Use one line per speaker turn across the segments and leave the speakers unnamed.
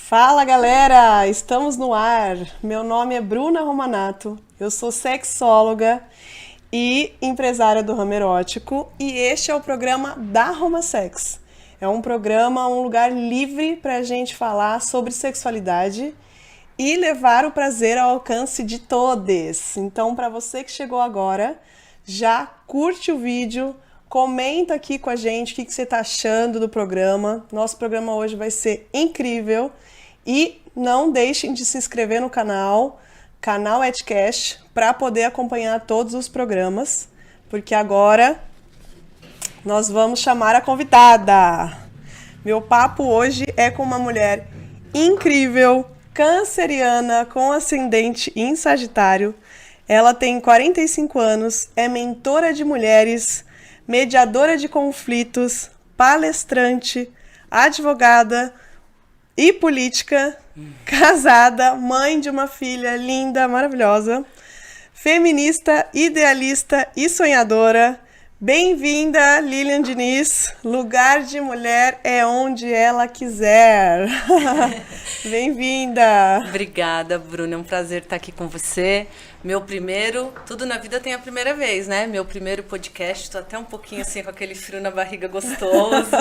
Fala galera, estamos no ar. Meu nome é Bruna Romanato, eu sou sexóloga e empresária do ramo erótico e este é o programa da Romasex. É um programa, um lugar livre para a gente falar sobre sexualidade e levar o prazer ao alcance de todos. Então, para você que chegou agora, já curte o vídeo, comenta aqui com a gente o que você está achando do programa. Nosso programa hoje vai ser incrível. E não deixem de se inscrever no canal Edcast, para poder acompanhar todos os programas, porque agora nós vamos chamar a convidada. Meu papo hoje é com uma mulher incrível, canceriana, com ascendente em Sagitário. Ela tem 45 anos, é mentora de mulheres, mediadora de conflitos, palestrante, advogada e política, casada, mãe de uma filha linda, maravilhosa, feminista, idealista e sonhadora. Bem-vinda, Lilian Diniz. Lugar de mulher é onde ela quiser. Bem-vinda.
Obrigada, Bruna. É um prazer estar aqui com você. Meu primeiro, tudo na vida tem a primeira vez, né? Meu primeiro podcast, estou até um pouquinho assim com aquele frio na barriga gostoso,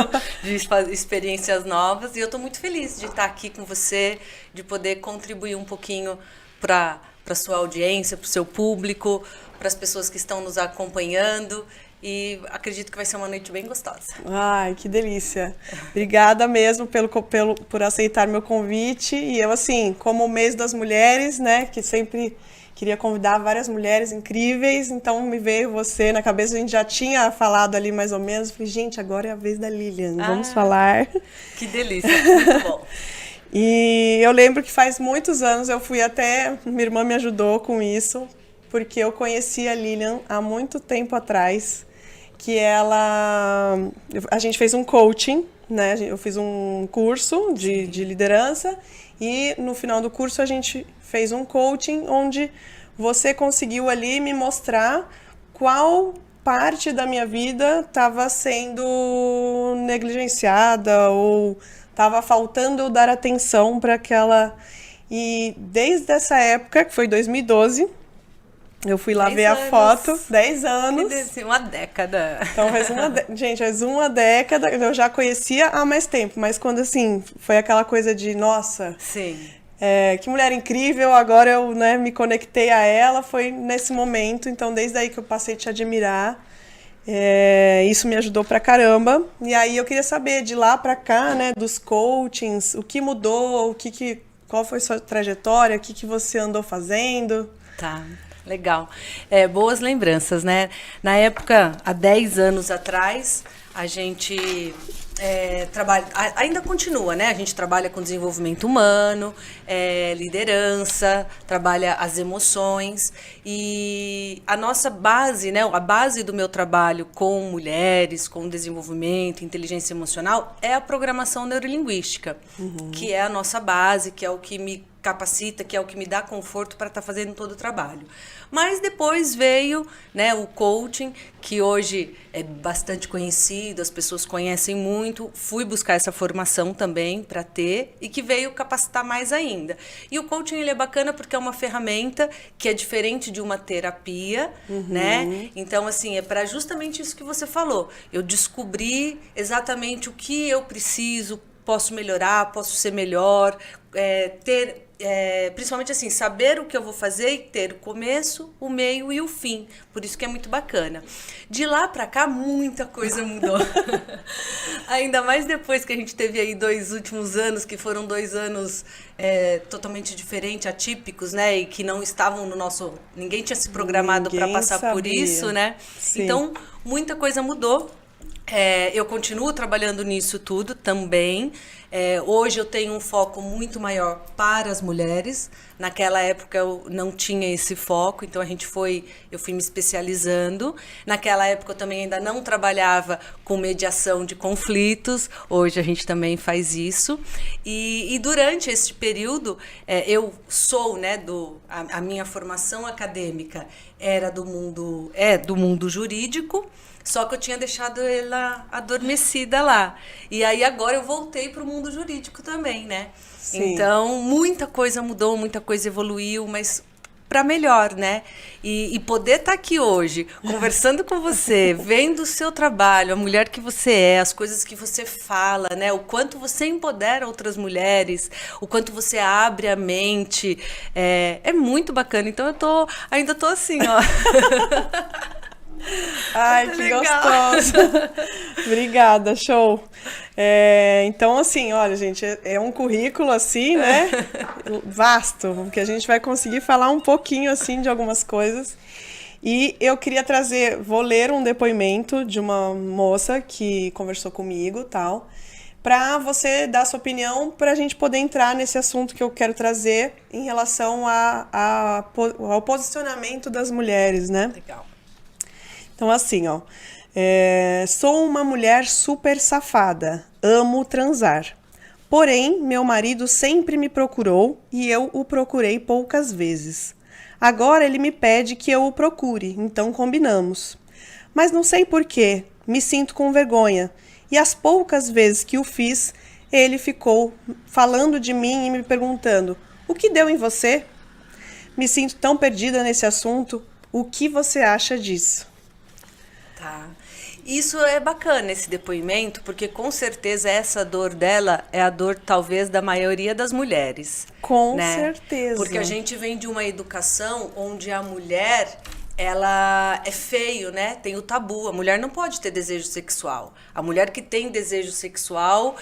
de experiências novas. E eu estou muito feliz de estar aqui com você, de poder contribuir um pouquinho para a sua audiência, para o seu público, para as pessoas que estão nos acompanhando. E acredito que vai ser uma noite bem gostosa.
Ai, que delícia. Obrigada mesmo por aceitar meu convite. E eu, assim, como o mês das mulheres, né, que sempre queria convidar várias mulheres incríveis, então me veio você na cabeça, a gente já tinha falado ali mais ou menos, falei, gente, agora é a vez da Lilian, vamos falar.
Que delícia, muito bom.
E eu lembro que faz muitos anos eu fui até, minha irmã me ajudou com isso, porque eu conheci a Lilian há muito tempo atrás, que a gente fez um coaching, né? Eu fiz um curso de liderança e no final do curso a gente fez um coaching onde você conseguiu ali me mostrar qual parte da minha vida estava sendo negligenciada ou estava faltando eu dar atenção para aquela... E desde essa época, que foi 2012... Eu fui lá ver a foto, 10 anos.
Uma década.
Então, gente, faz uma década. Eu já conhecia há mais tempo, mas quando, assim, foi aquela coisa de, nossa,
sim.
Que mulher incrível, agora eu, né, me conectei a ela, foi nesse momento. Então, desde aí que eu passei a te admirar, isso me ajudou pra caramba. E aí eu queria saber, de lá pra cá, né, dos coachings, o que mudou, qual foi a sua trajetória, o que você andou fazendo.
Tá. Legal. Boas lembranças, né? Na época, há 10 anos atrás, a gente trabalha, ainda continua, né? A gente trabalha com desenvolvimento humano, liderança, trabalha as emoções e a nossa base, né? A base do meu trabalho com mulheres, com desenvolvimento, inteligência emocional, é a programação neurolinguística, que é a nossa base, que é o que me capacita, que é o que me dá conforto para estar fazendo todo o trabalho. Mas depois veio, né, o coaching, que hoje é bastante conhecido, as pessoas conhecem muito, fui buscar essa formação também para ter e que veio capacitar mais ainda. E o coaching ele é bacana porque é uma ferramenta que é diferente de uma terapia, né? Então, assim, é para justamente isso que você falou. Eu descobri exatamente o que eu preciso, posso melhorar, posso ser melhor, principalmente assim, saber o que eu vou fazer e ter o começo, o meio e o fim. Por isso que é muito bacana. De lá pra cá, muita coisa mudou. Ainda mais depois que a gente teve aí 2 últimos anos, que foram 2 anos totalmente diferentes, atípicos, né? E que não estavam no nosso... Ninguém tinha se programado para passar por isso, né?
Sim.
Então, muita coisa mudou. Eu continuo trabalhando nisso tudo também. Hoje eu tenho um foco muito maior para as mulheres. Naquela época eu não tinha esse foco, então eu fui me especializando. Naquela época eu também ainda não trabalhava com mediação de conflitos. Hoje a gente também faz isso. E durante esse período eu sou, né, a minha formação acadêmica era do mundo jurídico. Só que eu tinha deixado ela adormecida lá. E aí agora eu voltei para o mundo jurídico também, né?
Sim.
Então, muita coisa mudou, muita coisa evoluiu, mas para melhor, né? E poder estar aqui hoje, conversando com você, vendo o seu trabalho, a mulher que você é, as coisas que você fala, né? O quanto você empodera outras mulheres, o quanto você abre a mente, é muito bacana. Então, ainda tô assim, ó.
Ai, que gostoso. Obrigada, show. Então, assim, olha, gente, é um currículo, assim, né? Vasto, que a gente vai conseguir falar um pouquinho, assim, de algumas coisas. E eu queria vou ler um depoimento de uma moça que conversou comigo, tal, para você dar sua opinião, para a gente poder entrar nesse assunto que eu quero trazer em relação ao posicionamento das mulheres, né?
Legal.
Então, assim, ó. Sou uma mulher super safada. Amo transar. Porém, meu marido sempre me procurou e eu o procurei poucas vezes. Agora ele me pede que eu o procure, então combinamos. Mas não sei porquê, me sinto com vergonha. E as poucas vezes que o fiz, ele ficou falando de mim e me perguntando: o que deu em você? Me sinto tão perdida nesse assunto. O que você acha disso?
Tá. Isso é bacana, esse depoimento, porque com certeza essa dor dela é a dor, talvez, da maioria das mulheres.
Com
né?
certeza.
Porque a gente vem de uma educação onde a mulher, ela é feio, né? Tem o tabu. A mulher não pode ter desejo sexual. A mulher que tem desejo sexual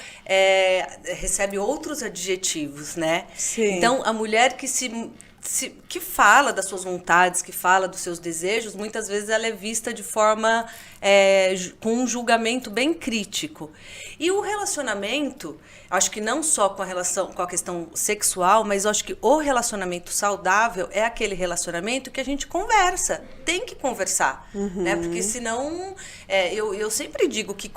recebe outros adjetivos, né?
Sim.
Então, a mulher que fala das suas vontades, que fala dos seus desejos, muitas vezes ela é vista de forma com um julgamento bem crítico. E o relacionamento, acho que não só com a questão sexual, mas eu acho que o relacionamento saudável é aquele relacionamento que a gente conversa, tem que conversar, né? Porque senão, eu sempre digo que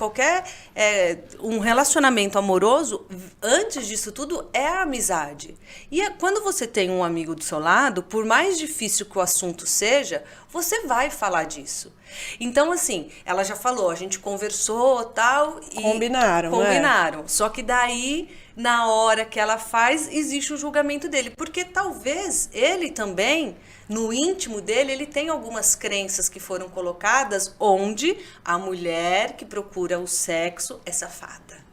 um relacionamento amoroso, antes disso tudo, é a amizade. E quando você tem um amigo do seu lado, por mais difícil que o assunto seja, você vai falar disso. Então, assim, ela já falou, a gente conversou, tal, e combinaram. Só que daí, na hora que ela faz, existe o julgamento dele, porque talvez ele também, no íntimo dele, ele tem algumas crenças que foram colocadas onde a mulher que procura o sexo é safada.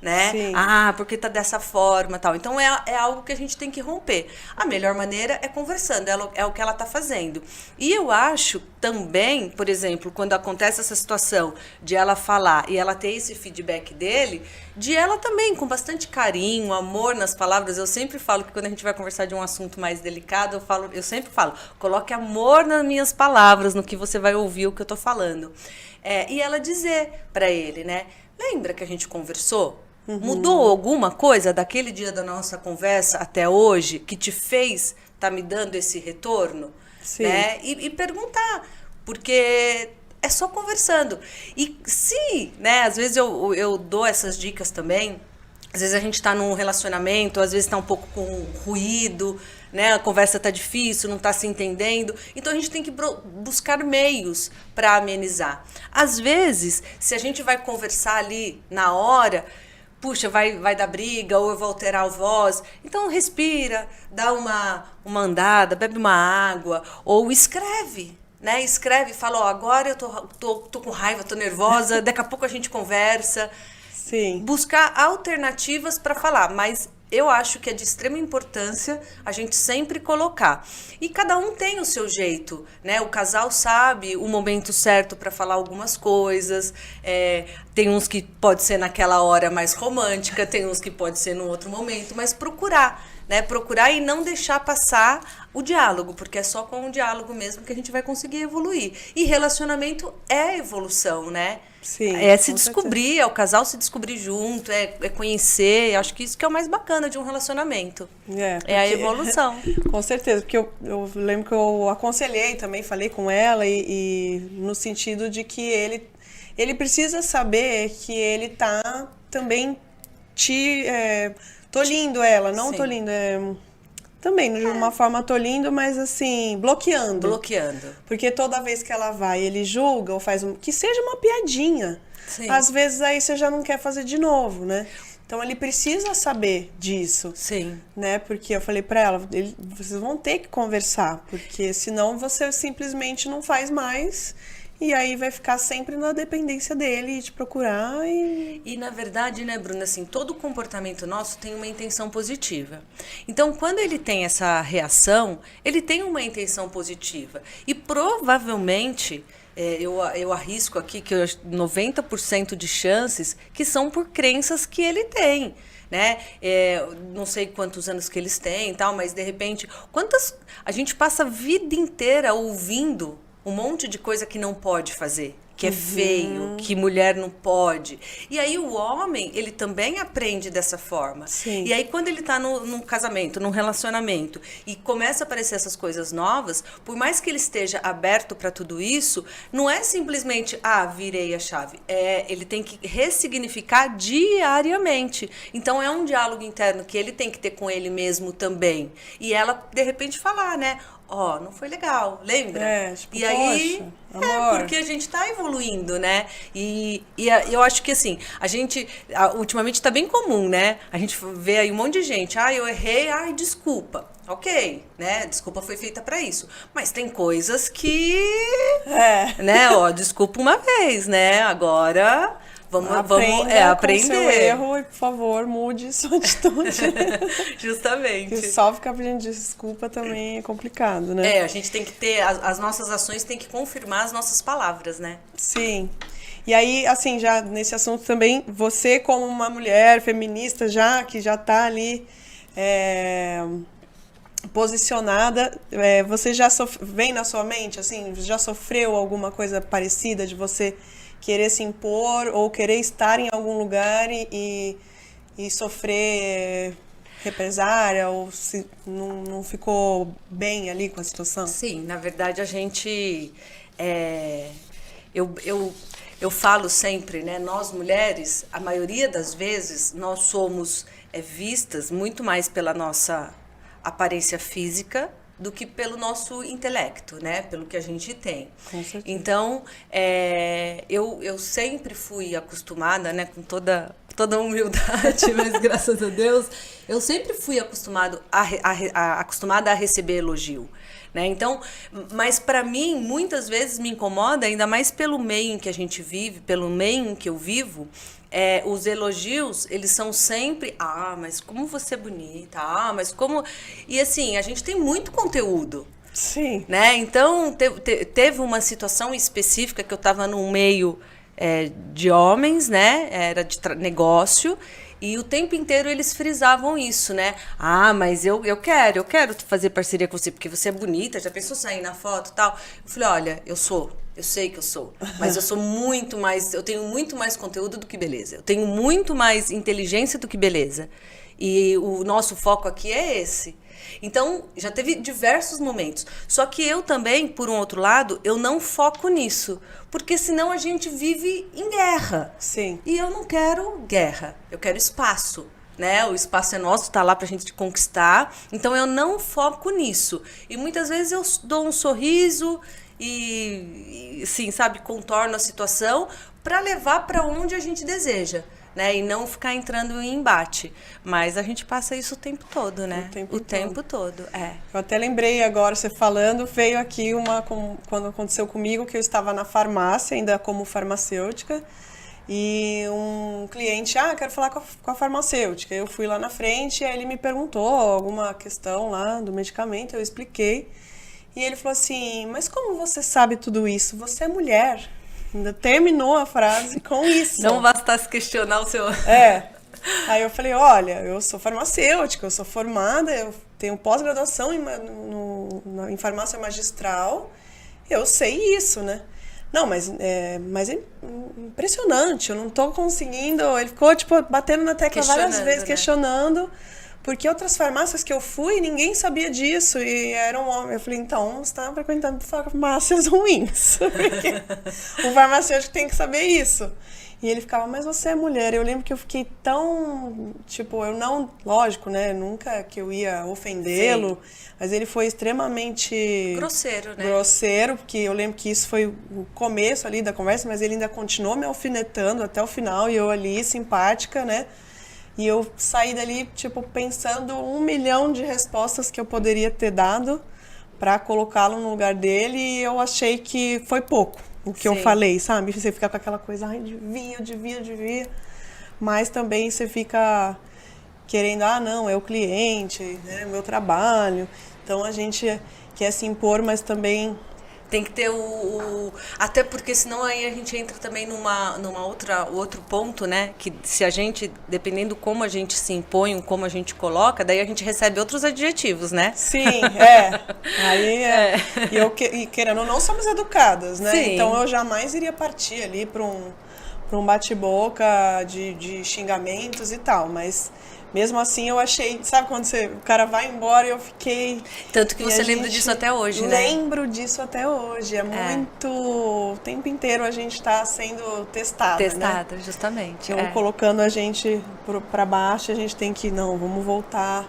Né?
Sim.
Porque tá dessa forma, tal. Então é algo que a gente tem que romper. A melhor maneira é conversando, é o que ela tá fazendo. E eu acho também, por exemplo, quando acontece essa situação de ela falar e ela ter esse feedback dele, de ela também, com bastante carinho, amor nas palavras. Eu sempre falo que quando a gente vai conversar de um assunto mais delicado, eu sempre falo, coloque amor nas minhas palavras, no que você vai ouvir o que eu tô falando. E ela dizer pra ele, né? Lembra que a gente conversou? Mudou alguma coisa daquele dia da nossa conversa até hoje que te fez tá me dando esse retorno?
Sim.
Né? E perguntar, porque é só conversando. E se, né, às vezes eu dou essas dicas também, às vezes a gente tá num relacionamento, às vezes tá um pouco com ruído, né? A conversa tá difícil, não tá se entendendo. Então a gente tem que buscar meios para amenizar. Às vezes, se a gente vai conversar ali na hora, puxa, vai dar briga ou eu vou alterar a voz. Então respira, dá uma andada, bebe uma água ou escreve. Né? Escreve e fala, agora eu tô com raiva, tô nervosa, daqui a pouco a gente conversa.
Sim.
Buscar alternativas para falar, mas eu acho que é de extrema importância a gente sempre colocar. E cada um tem o seu jeito, né? O casal sabe o momento certo para falar algumas coisas. Tem uns que pode ser naquela hora mais romântica, tem uns que pode ser num outro momento, mas procurar, né? Procurar e não deixar passar o diálogo, porque é só com o diálogo mesmo que a gente vai conseguir evoluir. E relacionamento é evolução, né?
Sim,
é se descobrir, é o casal se descobrir junto, é conhecer. Acho que isso que é o mais bacana de um relacionamento. É a evolução.
Com certeza, porque eu lembro que eu aconselhei também, falei com ela e no sentido de que ele precisa saber que ele tá também tolindo ela, não tolindo, também, de uma forma tolindo, mas assim, bloqueando. Porque toda vez que ela vai, ele julga ou faz que seja uma piadinha.
Sim.
Às vezes aí você já não quer fazer de novo, né? Então ele precisa saber disso.
Sim.
Né? Porque eu falei pra ela, vocês vão ter que conversar, porque senão você simplesmente não faz mais. E aí vai ficar sempre na dependência dele de procurar
E na verdade, né, Bruna, assim, todo comportamento nosso tem uma intenção positiva. Então, quando ele tem essa reação, ele tem uma intenção positiva. E provavelmente, eu arrisco aqui que 90% de chances que são por crenças que ele tem. Né? Não sei quantos anos que eles têm e tal, mas de repente, a gente passa a vida inteira ouvindo um monte de coisa que não pode fazer, que é feio, que mulher não pode. E aí o homem, ele também aprende dessa forma.
Sim.
E aí quando ele tá num casamento, num relacionamento, e começa a aparecer essas coisas novas, por mais que ele esteja aberto para tudo isso, não é simplesmente, virei a chave. Ele tem que ressignificar diariamente. Então é um diálogo interno que ele tem que ter com ele mesmo também. E ela, de repente, falar, né? Não foi legal, lembra?
Tipo,
e aí,
poxa, amor.
porque a gente tá evoluindo, né? E eu acho que, assim, a gente, ultimamente tá bem comum, né? A gente vê aí um monte de gente, eu errei, desculpa. Ok, né? Desculpa foi feita pra isso. Mas tem coisas que, né? Desculpa uma vez, né? Agora... Vamos aprender.
Com seu erro e, por favor, mude sua atitude.
Justamente.
Porque só ficar pedindo desculpa também é complicado, né?
A gente tem que ter, as nossas ações têm que confirmar as nossas palavras, né?
Sim. E aí, assim, já nesse assunto também, você como uma mulher feminista que já tá ali posicionada, você já vem na sua mente, assim, já sofreu alguma coisa parecida de você querer se impor ou querer estar em algum lugar e sofrer represária ou se não ficou bem ali com a situação?
Sim, na verdade a gente... Eu falo sempre, né? Nós mulheres, a maioria das vezes, nós somos vistas muito mais pela nossa aparência física do que pelo nosso intelecto, né? Pelo que a gente tem.
Com certeza.
Então, eu sempre fui acostumada, né? Com toda humildade, mas graças a Deus, eu sempre fui acostumada a receber elogio. Né? Então, mas para mim, muitas vezes me incomoda, ainda mais pelo meio em que a gente vive, pelo meio em que eu vivo, os elogios, eles são sempre, mas como você é bonita, mas como... E assim, a gente tem muito conteúdo.
Sim.
Né? Então, teve uma situação específica que eu estava num meio de homens, né? Era de negócio, e o tempo inteiro eles frisavam isso, né? Mas eu quero fazer parceria com você, porque você é bonita, já pensou sair na foto e tal? Eu falei, olha, eu sei que eu sou, mas eu tenho muito mais conteúdo do que beleza. Eu tenho muito mais inteligência do que beleza. E o nosso foco aqui é esse. Então, já teve diversos momentos. Só que eu também, por um outro lado, eu não foco nisso. Porque senão a gente vive em guerra.
Sim.
E eu não quero guerra, eu quero espaço. Né? O espaço é nosso, tá lá pra gente conquistar. Então, eu não foco nisso. E muitas vezes eu dou um sorriso e sim, sabe, contorno a situação para levar para onde a gente deseja. Né? E não ficar entrando em embate. Mas a gente passa isso o tempo todo, né? O tempo todo.
Eu até lembrei agora, você falando, veio aqui quando aconteceu comigo, que eu estava na farmácia, ainda como farmacêutica, e um cliente, quero falar com a farmacêutica. Eu fui lá na frente, e aí ele me perguntou alguma questão lá do medicamento, eu expliquei, e ele falou assim, mas como você sabe tudo isso? Você é mulher. Ainda terminou a frase com isso.
Não bastasse questionar o seu...
Aí eu falei, olha, eu sou farmacêutica, eu sou formada, eu tenho pós-graduação em farmácia magistral, eu sei isso, né? Não, mas é impressionante, eu não tô conseguindo... Ele ficou, batendo na tecla várias vezes, questionando... Porque outras farmácias que eu fui, ninguém sabia disso. E era um homem. Eu falei, então, você está frequentando farmácias ruins. Porque o farmacêutico tem que saber isso. E ele ficava, mas você é mulher. Eu lembro que eu fiquei tão... eu não... Lógico, né? Nunca que eu ia ofendê-lo. Sim. Mas ele foi extremamente...
Grosseiro, né?
Grosseiro, porque eu lembro que isso foi o começo ali da conversa, mas ele ainda continuou me alfinetando até o final. E eu ali, simpática, né? E eu saí dali, tipo, pensando 1 milhão de respostas que eu poderia ter dado para colocá-lo no lugar dele, e eu achei que foi pouco o que eu falei, sabe? Você fica com aquela coisa, ai, devia. Mas também você fica querendo, não, é o cliente, né, meu trabalho. Então a gente quer se impor, mas também
tem que ter até porque senão aí a gente entra também outro ponto, né? Que se a gente, dependendo como a gente se impõe, como a gente coloca, daí a gente recebe outros adjetivos, né?
Sim, Aí e querendo ou não, somos educadas, né?
Sim.
Então eu jamais iria partir ali para um bate-boca de xingamentos e tal, mas mesmo assim eu achei, sabe quando o cara vai embora e eu fiquei...
Tanto que você lembra disso até hoje, né?
Lembro disso até hoje, muito... O tempo inteiro a gente está sendo testada, né?
Justamente.
Então, colocando a gente para baixo, a gente tem que, não, vamos voltar.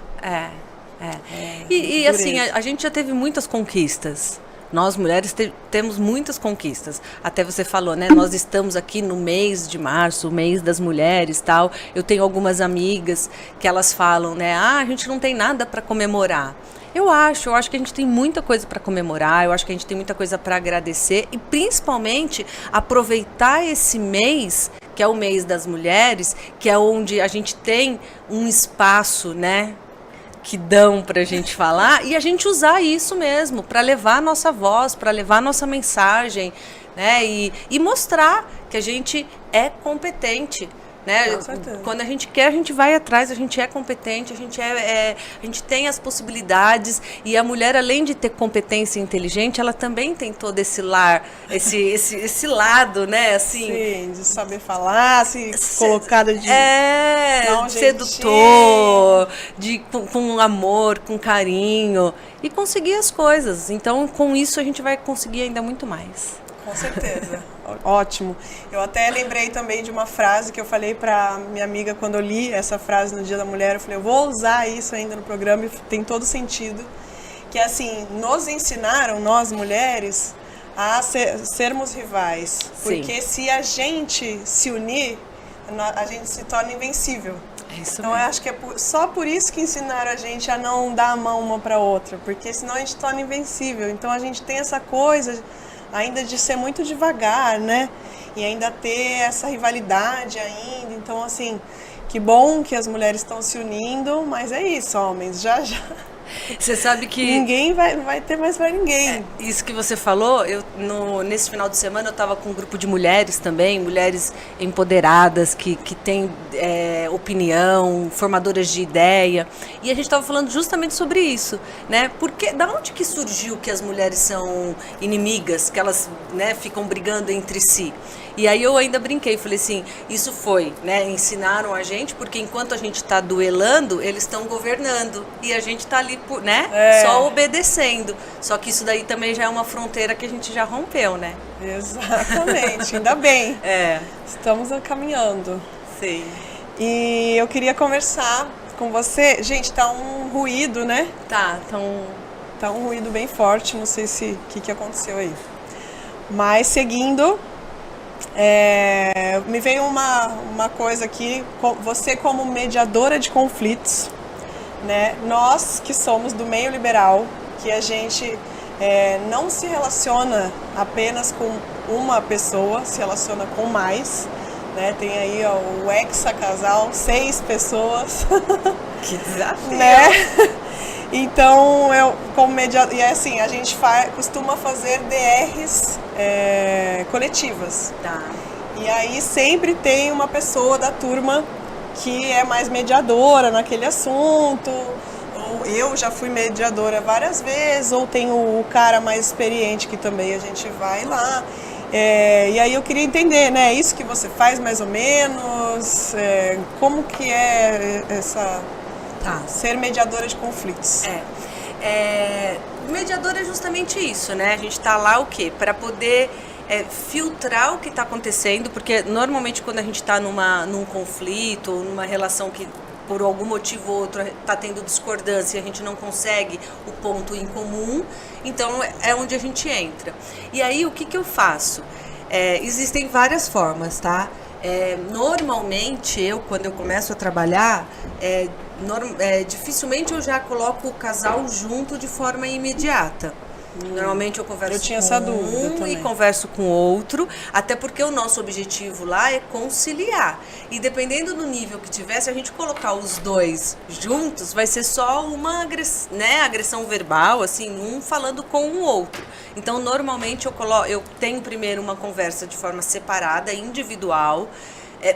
E assim, a gente já teve muitas conquistas. Nós, mulheres, temos muitas conquistas. Até você falou, né? Nós estamos aqui no mês de março, o mês das mulheres, tal. Eu tenho algumas amigas que elas falam, né? A gente não tem nada para comemorar. Eu acho que a gente tem muita coisa para comemorar, eu acho que a gente tem muita coisa para agradecer e principalmente aproveitar esse mês, que é o mês das mulheres, que é onde a gente tem um espaço, né? Que dão para a gente falar e a gente usar isso mesmo para levar a nossa voz, para levar a nossa mensagem, né? E mostrar que a gente é competente, né? Quando a gente quer, a gente vai atrás, a gente é competente, a gente tem as possibilidades e a mulher, além de ter competência e inteligente, ela também tem todo esse esse lado, né? Assim,
sim, de saber falar, colocada de
sedutor, com amor, com carinho e conseguir as coisas. Então, com isso a gente vai conseguir ainda muito mais.
Com certeza. Ótimo. Eu até lembrei também de uma frase que eu falei para minha amiga quando eu li essa frase no Dia da Mulher. Eu falei, eu vou usar isso ainda no programa e tem todo sentido. Que é assim, nos ensinaram, nós mulheres, a sermos rivais. Porque se a gente se unir, a gente se torna invencível. Então eu acho que é só por isso que ensinaram a gente a não dar a mão uma para outra. Porque senão a gente torna invencível. Então a gente tem essa coisa ainda de ser muito devagar, né? E ainda ter essa rivalidade ainda. Então, assim, que bom que as mulheres estão se unindo, mas é isso, homens, já.
Você sabe que...
Ninguém vai ter mais pra ninguém.
Isso que você falou, nesse final de semana eu estava com um grupo de mulheres também, mulheres empoderadas, que têm opinião, formadoras de ideia, e a gente estava falando justamente sobre isso, né? Porque da onde que surgiu que as mulheres são inimigas, que elas, né, ficam brigando entre si? E aí eu ainda brinquei, falei assim, isso foi, né, ensinaram a gente, porque enquanto a gente está duelando, eles estão governando, e a gente está ali, né, só obedecendo. Só que isso daí também já é uma fronteira que a gente já rompeu, né?
Exatamente, ainda bem. Estamos caminhando.
Sim.
E eu queria conversar com você. Gente, tá um ruído, né? Tá um ruído bem forte, não sei o que aconteceu aí. Mas seguindo... me veio uma coisa aqui, você como mediadora de conflitos, né? Nós que somos do meio liberal, que a gente não se relaciona apenas com uma pessoa, se relaciona com mais, né? Tem aí o hexa-casal, 6 pessoas.
Que desafio!
Né? Então, eu como mediadora, e assim, a gente costuma fazer DRs coletivas.
Tá.
E aí sempre tem uma pessoa da turma que é mais mediadora naquele assunto. Ou eu já fui mediadora várias vezes, ou tem o cara mais experiente que também a gente vai lá. E aí eu queria entender, né? Isso que você faz mais ou menos, como que é ser mediadora de conflitos?
Mediador é justamente isso, né? A gente está lá o quê? Para poder filtrar o que está acontecendo, porque normalmente quando a gente está num conflito, numa relação que por algum motivo ou outro está tendo discordância e a gente não consegue o ponto em comum, então é onde a gente entra. E aí o que eu faço? Existem várias formas, tá? Normalmente, quando eu começo a trabalhar, dificilmente eu já coloco o casal junto de forma imediata. Normalmente eu converso
tinha
com
essa dúvida
um
também.
e converso com outro, até porque o nosso objetivo lá é conciliar. E dependendo do nível que tiver, se a gente colocar os dois juntos, vai ser só uma agressão verbal, assim, um falando com o outro. Então, normalmente eu tenho primeiro uma conversa de forma separada, individual,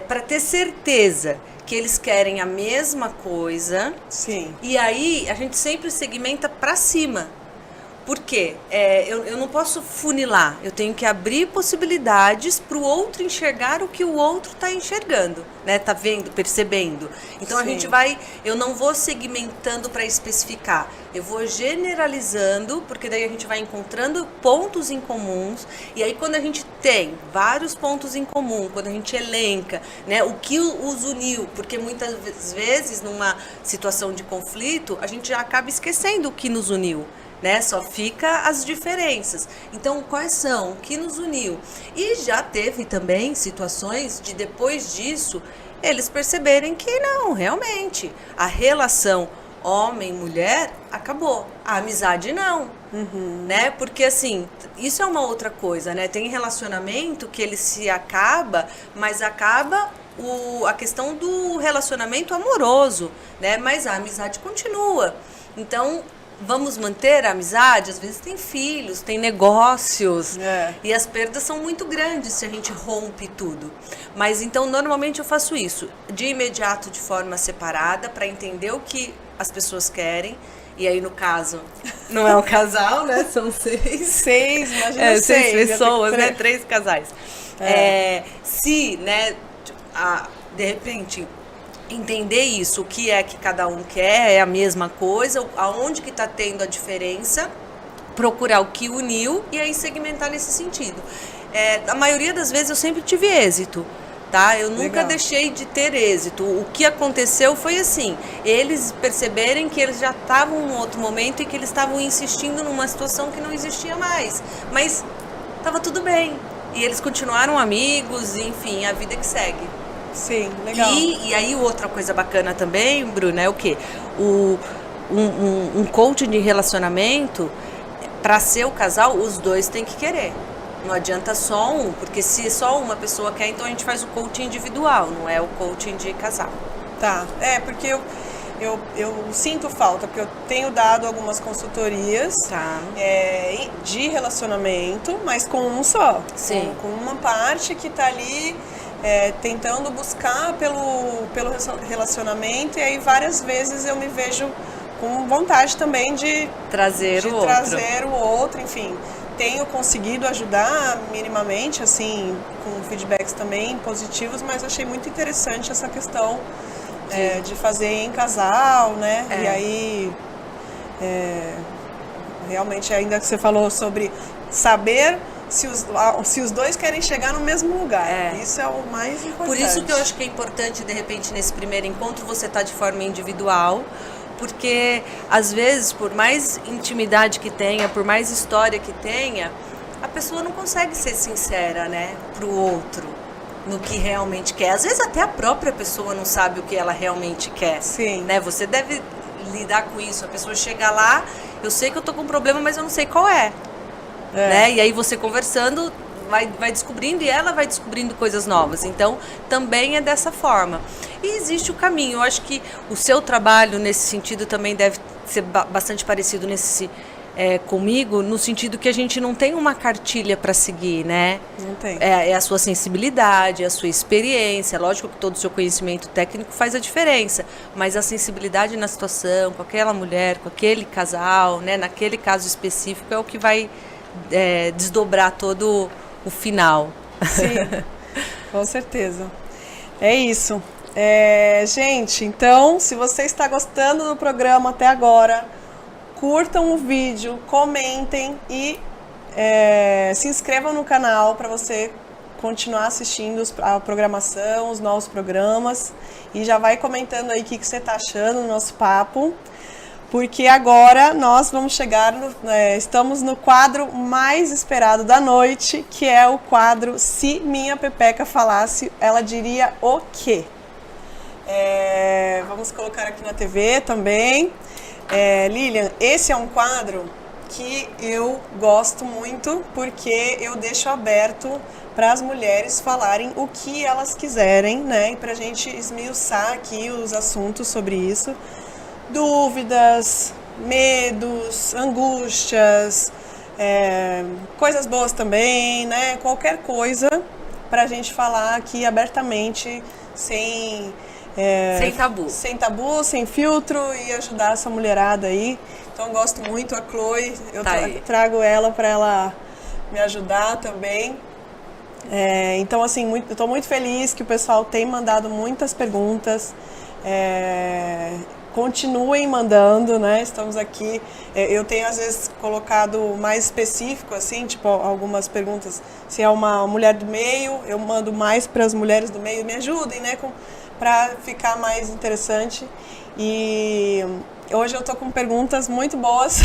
para ter certeza que eles querem a mesma coisa.
Sim.
E aí a gente sempre segmenta para cima. Por quê? Eu não posso funilar, eu tenho que abrir possibilidades para o outro enxergar o que o outro está enxergando, né? Tá vendo, percebendo. Então,
Sim.
eu não vou segmentando para especificar, eu vou generalizando, porque daí a gente vai encontrando pontos em comuns, e aí quando a gente tem vários pontos em comum, quando a gente elenca, né, o que os uniu, porque muitas vezes numa situação de conflito, a gente já acaba esquecendo o que nos uniu. Né? Só fica as diferenças. Então, quais são? O que nos uniu? E já teve também situações de, depois disso, eles perceberem que não, realmente, a relação homem-mulher acabou. A amizade não. Né? Porque, assim, isso é uma outra coisa, né? Tem relacionamento que ele se acaba, mas acaba a questão do relacionamento amoroso, né? Mas a amizade continua. Então, vamos manter a amizade? Às vezes tem filhos, tem negócios, e as perdas são muito grandes se a gente rompe tudo. Mas então, normalmente eu faço isso, de imediato, de forma separada, para entender o que as pessoas querem. E aí, no caso, não é um casal, né? São seis,
imagina
seis pessoas, né? 3 casais. Se, né, de repente, entender isso, o que é que cada um quer, é a mesma coisa, aonde que está tendo a diferença, procurar o que uniu e aí segmentar nesse sentido. A maioria das vezes eu sempre tive êxito, tá? Eu nunca deixei de ter êxito. O que aconteceu foi assim, eles perceberem que eles já estavam em um outro momento e que eles estavam insistindo numa situação que não existia mais, mas estava tudo bem. E eles continuaram amigos, enfim, a vida que segue.
Sim, legal.
E aí outra coisa bacana também, Bruna, é o quê? Um coaching de relacionamento, para ser o casal, os dois têm que querer. Não adianta só um, porque se só uma pessoa quer, então a gente faz o coaching individual, não é o coaching de casal.
Tá, porque eu sinto falta, porque eu tenho dado algumas consultorias de relacionamento, mas com um só.
Sim.
Com uma parte que tá ali tentando buscar pelo relacionamento, e aí várias vezes eu me vejo com vontade também de
trazer
o outro, enfim. Tenho conseguido ajudar minimamente, assim, com feedbacks também positivos, mas achei muito interessante essa questão de fazer em casal, né? E aí, realmente, ainda que você falou sobre saber se os dois querem chegar no mesmo lugar. Isso é o mais importante.
Por isso que eu acho que é importante, de repente, nesse primeiro encontro, você estar de forma individual, porque, às vezes, por mais intimidade que tenha, por mais história que tenha, a pessoa não consegue ser sincera, né, pro outro, no que realmente quer. Às vezes, até a própria pessoa não sabe o que ela realmente quer.
Sim.
Né? Você deve lidar com isso. A pessoa chega lá, eu sei que eu tô com um problema, mas eu não sei qual é. Né? E aí você conversando vai descobrindo, e ela vai descobrindo coisas novas. Então, também é dessa forma. E existe o caminho. Eu acho que o seu trabalho nesse sentido também deve ser bastante parecido comigo, no sentido que a gente não tem uma cartilha para seguir, né?
Não tem.
É a sua sensibilidade, a sua experiência. Lógico que todo o seu conhecimento técnico faz a diferença, mas a sensibilidade na situação, com aquela mulher, com aquele casal, né? Naquele caso específico, é o que vai desdobrar todo o final.
Sim, com certeza. É isso. Gente, então, se você está gostando do programa até agora, curtam o vídeo, comentem e se inscrevam no canal para você continuar assistindo a programação, os novos programas, e já vai comentando aí o que você está achando do nosso papo, porque agora nós vamos chegar, estamos no quadro mais esperado da noite, que é o quadro Se Minha Pepeca Falasse, Ela Diria o Quê? Vamos colocar aqui na TV também. Lilian, esse é um quadro que eu gosto muito, porque eu deixo aberto para as mulheres falarem o que elas quiserem, né? E para a gente esmiuçar aqui os assuntos sobre isso. Dúvidas, medos, angústias, coisas boas também, né? Qualquer coisa para a gente falar aqui abertamente, sem tabu. Sem tabu, sem filtro, e ajudar essa mulherada aí. Então, gosto muito. A Chloe, eu trago ela para ela me ajudar também. Então, assim, eu estou muito feliz que o pessoal tem mandado muitas perguntas. Continuem mandando, né? Estamos aqui. Eu tenho, às vezes, colocado mais específico, assim, tipo, algumas perguntas. Se é uma mulher do meio, eu mando mais para as mulheres do meio. Me ajudem, né? Para ficar mais interessante. E hoje eu tô com perguntas muito boas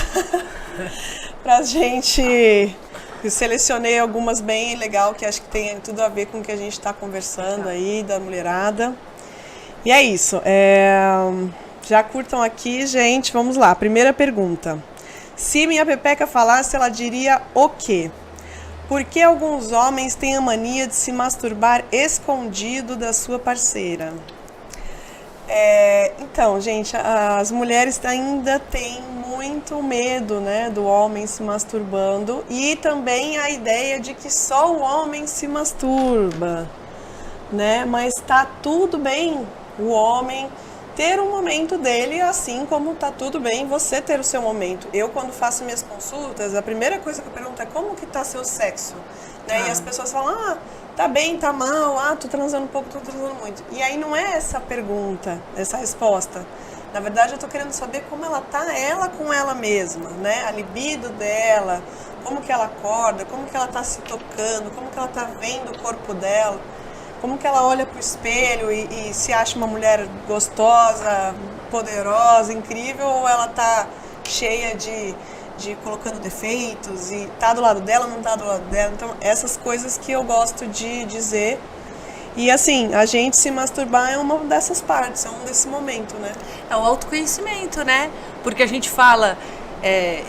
pra gente. Eu selecionei algumas bem legal, que acho que tem tudo a ver com o que a gente está conversando aí, da mulherada. E é isso. Já curtam aqui, gente. Vamos lá. Primeira pergunta. Se minha pepeca falasse, ela diria o quê? Por que alguns homens têm a mania de se masturbar escondido da sua parceira? Então, gente, as mulheres ainda têm muito medo, né, do homem se masturbando, e também a ideia de que só o homem se masturba, né? Mas tá tudo bem o homem ter um momento dele, assim como tá tudo bem você ter o seu momento. Eu, quando faço minhas consultas, a primeira coisa que eu pergunto é como que tá seu sexo, né? E as pessoas falam, tá bem, tá mal, tô transando um pouco, tô transando muito. E aí não é essa pergunta, essa resposta. Na verdade, eu tô querendo saber como ela tá, ela com ela mesma, né? A libido dela, como que ela acorda, como que ela tá se tocando, como que ela tá vendo o corpo dela, como que ela olha pro espelho e se acha uma mulher gostosa, poderosa, incrível, ou ela tá cheia de colocando defeitos e tá do lado dela, não tá do lado dela. Então, essas coisas que eu gosto de dizer. E assim, a gente se masturbar é uma dessas partes, é um desse momento, né?
É o autoconhecimento, né? Porque a gente fala,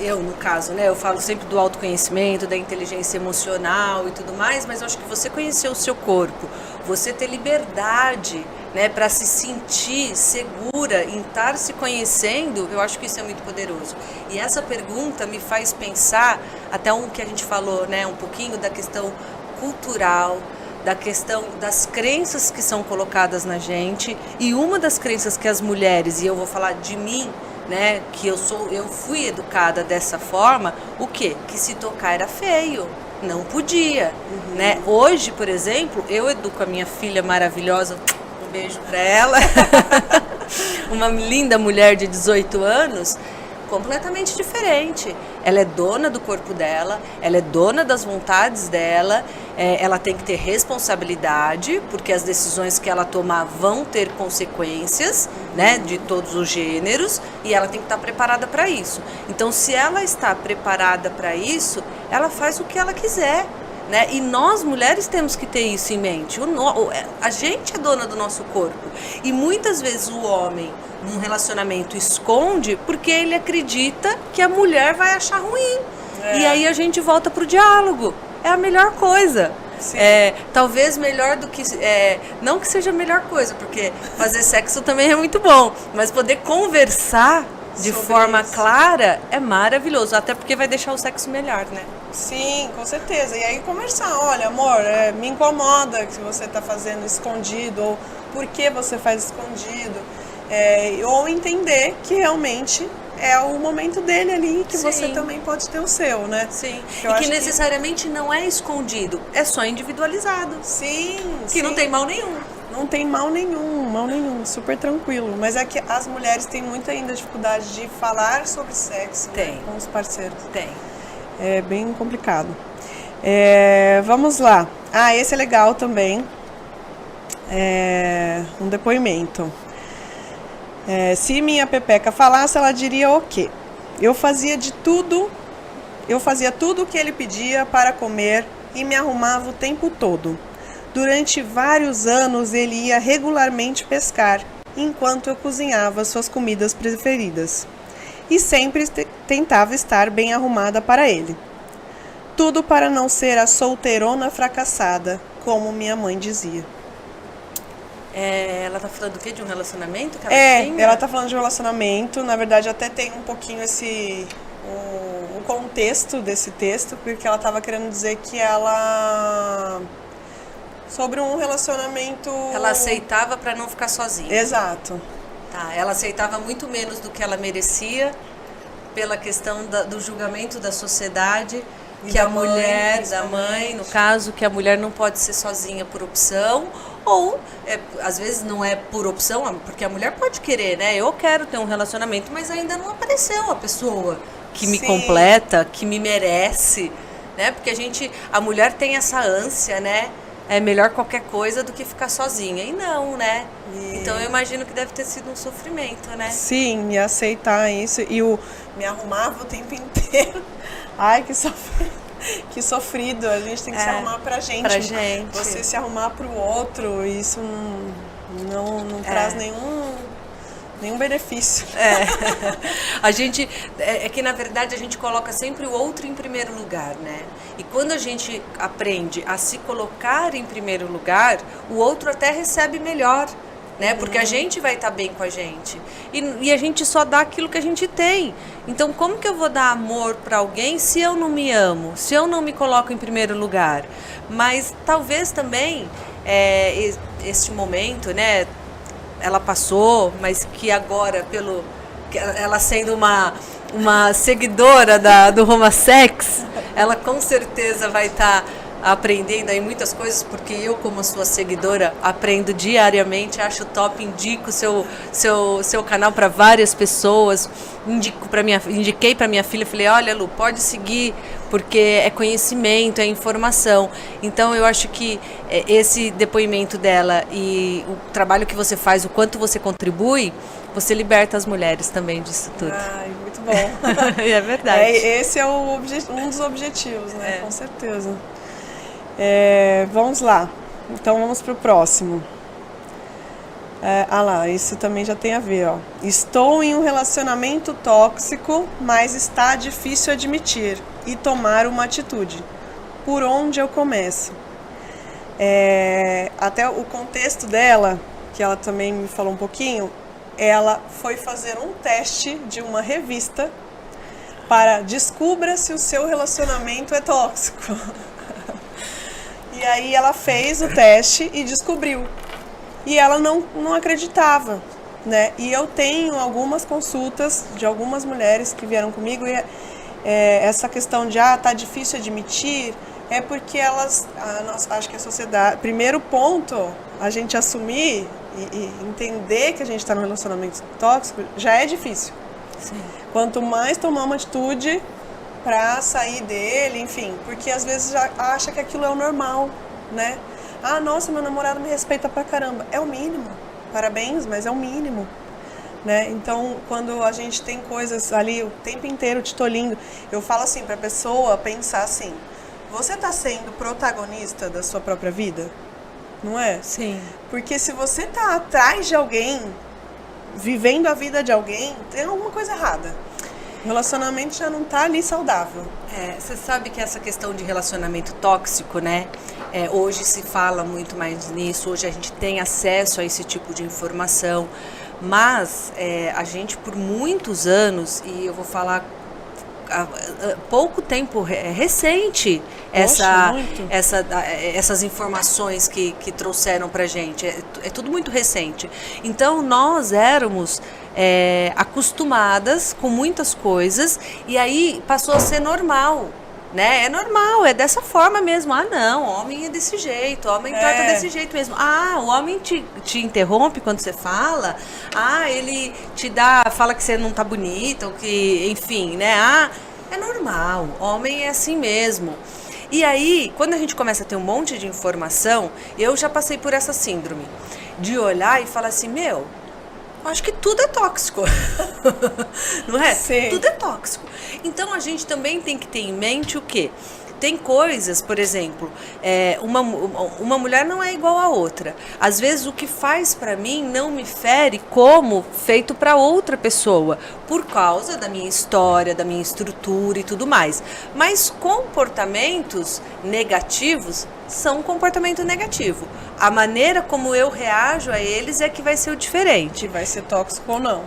eu no caso, né? Eu falo sempre do autoconhecimento, da inteligência emocional e tudo mais, mas eu acho que você conhecer o seu corpo, você ter liberdade, né, para se sentir segura em estar se conhecendo, eu acho que isso é muito poderoso. E essa pergunta me faz pensar até que a gente falou, né, um pouquinho da questão cultural, da questão das crenças que são colocadas na gente, e uma das crenças que as mulheres, e eu vou falar de mim, né, que eu fui educada dessa forma, o quê? Que se tocar era feio. Não podia, né? Hoje, por exemplo, eu educo a minha filha maravilhosa, um beijo pra ela, uma linda mulher de 18 anos, completamente diferente. Ela é dona do corpo dela, ela é dona das vontades dela, ela tem que ter responsabilidade, porque as decisões que ela tomar vão ter consequências, né, de todos os gêneros, e ela tem que estar preparada para isso. Então, se ela está preparada para isso, ela faz o que ela quiser, né? E nós, mulheres, temos que ter isso em mente. A gente é dona do nosso corpo. E muitas vezes o homem, num relacionamento, esconde porque ele acredita que a mulher vai achar ruim. E aí a gente volta pro diálogo. É a melhor coisa. Talvez melhor do que... não que seja a melhor coisa, porque fazer sexo também é muito bom. Mas poder conversar de forma clara é maravilhoso. Até porque vai deixar o sexo melhor, né?
Sim, com certeza. E aí conversar, olha, amor, me incomoda que você está fazendo escondido, ou por que você faz escondido. Ou entender que realmente é o momento dele ali, que você também pode ter o seu, né?
Sim, e que necessariamente não é escondido, é só individualizado.
Sim,
que não tem mal nenhum.
Não tem mal nenhum, super tranquilo. Mas é que as mulheres têm muita ainda dificuldade de falar sobre sexo, né, com os parceiros.
Tem.
É bem complicado. Vamos lá. Esse é legal também. Um depoimento. Se minha Pepeca falasse, ela diria o quê? Eu fazia tudo o que ele pedia para comer e me arrumava o tempo todo. Durante vários anos ele ia regularmente pescar, enquanto eu cozinhava suas comidas preferidas. E sempre tentava estar bem arrumada para ele. Tudo para não ser a solteirona fracassada, como minha mãe dizia.
Ela tá falando do quê? De um relacionamento que ela tinha?
Ela tá falando de um relacionamento. Na verdade, até tem um pouquinho o contexto desse texto, porque ela tava querendo dizer que ela... sobre um relacionamento...
Ela aceitava para não ficar sozinha.
Exato.
Tá, ela aceitava muito menos do que ela merecia, pela questão do julgamento da sociedade, que a mulher, da mãe, no caso, que a mulher não pode ser sozinha por opção, ou às vezes não é por opção, porque a mulher pode querer, né? Eu quero ter um relacionamento, mas ainda não apareceu a pessoa que me completa, que me merece, né? Porque a mulher tem essa ânsia, né? É melhor qualquer coisa do que ficar sozinha. E não, né? Então eu imagino que deve ter sido um sofrimento, né?
Sim, e aceitar isso. E me arrumava o tempo inteiro. Ai, que sofrido. A gente tem que se arrumar pra gente. Você se arrumar pro outro, isso não traz nenhum benefício.
A gente é que na verdade a gente coloca sempre o outro em primeiro lugar, né? E quando a gente aprende a se colocar em primeiro lugar, o outro até recebe melhor, né? Porque a gente vai estar bem com a gente. E a gente só dá aquilo que a gente tem. Então, como que eu vou dar amor para alguém se eu não me amo? Se eu não me coloco em primeiro lugar? Mas talvez também este momento, né? Ela passou, mas que agora, ela sendo uma seguidora do Romasex, ela com certeza vai estar aprendendo aí muitas coisas, porque eu, como sua seguidora, aprendo diariamente, acho top, indico seu canal para várias pessoas, indiquei para minha filha, falei, olha, Lu, pode seguir, porque é conhecimento, é informação. Então eu acho que esse depoimento dela e o trabalho que você faz, o quanto você contribui, você liberta as mulheres também disso tudo.
Ai, muito bom.
É verdade.
Esse é um dos objetivos, né? Com certeza. Vamos lá. Então vamos para o próximo. Isso também já tem a ver, ó. Estou em um relacionamento tóxico, mas está difícil admitir e tomar uma atitude. Por onde eu começo? Até o contexto dela, que ela também me falou um pouquinho, ela foi fazer um teste de uma revista para descubra se o seu relacionamento é tóxico. E aí ela fez o teste e descobriu. E ela não acreditava, né? E eu tenho algumas consultas de algumas mulheres que vieram comigo e essa questão de tá difícil admitir, é porque acho que a sociedade, primeiro ponto, a gente assumir e entender que a gente está num relacionamento tóxico já é difícil.
Sim.
Quanto mais tomar uma atitude para sair dele, enfim, porque às vezes já acha que aquilo é o normal, né? Nossa, meu namorado me respeita pra caramba. É o mínimo. Parabéns, mas é o mínimo, né? Então, quando a gente tem coisas ali o tempo inteiro te tolindo, eu falo assim pra pessoa pensar assim: você tá sendo protagonista da sua própria vida? Não é?
Sim.
Porque se você tá atrás de alguém, vivendo a vida de alguém, tem alguma coisa errada. O relacionamento já não tá ali saudável.
Você sabe que essa questão de relacionamento tóxico, né? Hoje se fala muito mais nisso, hoje a gente tem acesso a esse tipo de informação, mas a gente por muitos anos, e eu vou falar há pouco tempo recente, essas informações que trouxeram pra gente, é tudo muito recente. Então nós éramos acostumadas com muitas coisas e aí passou a ser normal, né? É normal, é dessa forma mesmo. Não, homem é desse jeito, homem trata desse jeito mesmo. O homem te interrompe quando você fala, ele fala que você não tá bonita, ou que, enfim, né? É normal, homem é assim mesmo. E aí, quando a gente começa a ter um monte de informação, eu já passei por essa síndrome de olhar e falar assim, Eu acho que tudo é tóxico. Não é?
Sim.
Tudo é tóxico. Então a gente também tem que ter em mente o quê? Tem coisas, por exemplo, uma mulher não é igual a outra. Às vezes o que faz para mim não me fere como feito para outra pessoa, por causa da minha história, da minha estrutura e tudo mais. Mas comportamentos negativos são comportamento negativo. A maneira como eu reajo a eles é que vai ser o diferente.
Que vai ser tóxico ou não.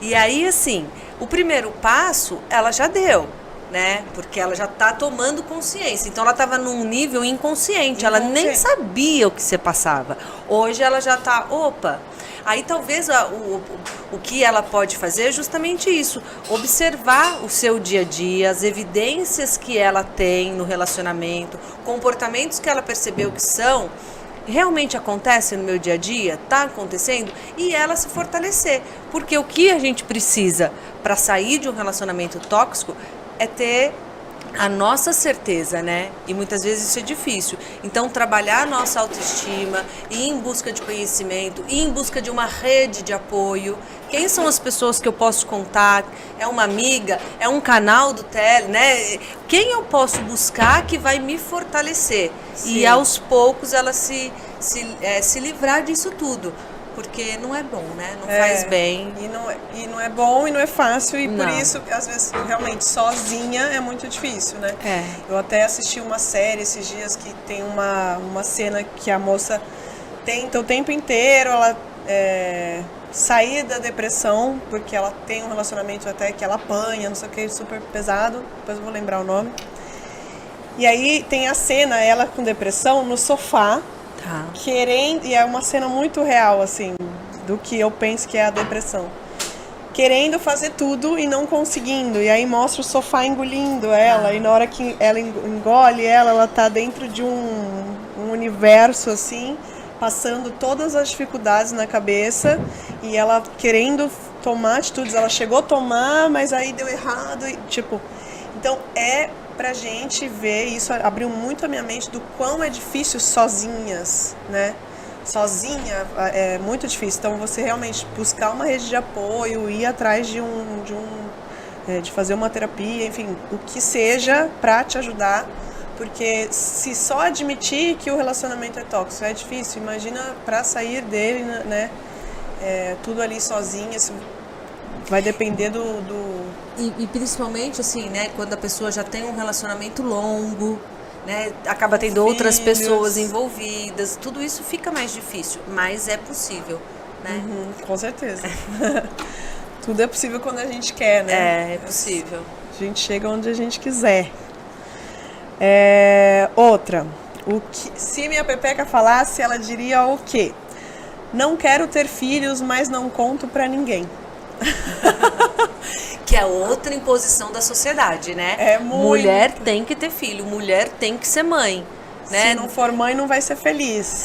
E aí assim, o primeiro passo ela já deu. Né? Porque ela já está tomando consciência. Então ela estava num nível inconsciente, ela nem sabia o que você passava. Hoje ela já está, opa. Aí talvez o que ela pode fazer é justamente isso, observar o seu dia a dia, as evidências que ela tem no relacionamento, comportamentos que ela percebeu que são, realmente acontecem no meu dia a dia, está acontecendo, e ela se fortalecer. Porque o que a gente precisa para sair de um relacionamento tóxico é ter a nossa certeza, né? E muitas vezes isso é difícil. Então, trabalhar a nossa autoestima, ir em busca de conhecimento, ir em busca de uma rede de apoio. Quem são as pessoas que eu posso contar? É uma amiga? É um canal do Tele, né? Quem eu posso buscar que vai me fortalecer? Sim. E aos poucos ela se livrar disso tudo. Porque não é bom, né? Não faz bem.
E não é bom e não é fácil. E por isso, às vezes, realmente, sozinha é muito difícil, né? Eu até assisti uma série esses dias que tem uma cena que a moça tenta o tempo inteiro ela sair da depressão, porque ela tem um relacionamento até que ela apanha, não sei o que, super pesado. Depois eu vou lembrar o nome. E aí tem a cena, ela com depressão, no sofá. Querendo, e é uma cena muito real, assim, do que eu penso que é a depressão. Querendo fazer tudo e não conseguindo. E aí mostra o sofá engolindo ela. E na hora que ela engole ela tá dentro de um universo, assim, passando todas as dificuldades na cabeça. E ela querendo tomar atitudes. Ela chegou a tomar, mas aí deu errado. E, tipo, então pra gente ver, isso abriu muito a minha mente do quão é difícil sozinhas, né? Sozinha é muito difícil. Então você realmente buscar uma rede de apoio, ir atrás de fazer uma terapia, enfim, o que seja pra te ajudar, porque se só admitir que o relacionamento é tóxico é difícil, imagina pra sair dele, né? Tudo ali sozinha, vai depender do...
E principalmente, assim, né, quando a pessoa já tem um relacionamento longo, né, acaba tendo outras pessoas envolvidas, tudo isso fica mais difícil, mas é possível, né?
Com certeza. Tudo é possível quando a gente quer, né?
É possível.
A gente chega onde a gente quiser. Outra, se minha pepeca falasse, ela diria o quê? Não quero ter filhos, mas não conto pra ninguém.
Que é outra imposição da sociedade, né? Mulher tem que ter filho, mulher tem que ser mãe, né?
Se não for mãe, não vai ser feliz.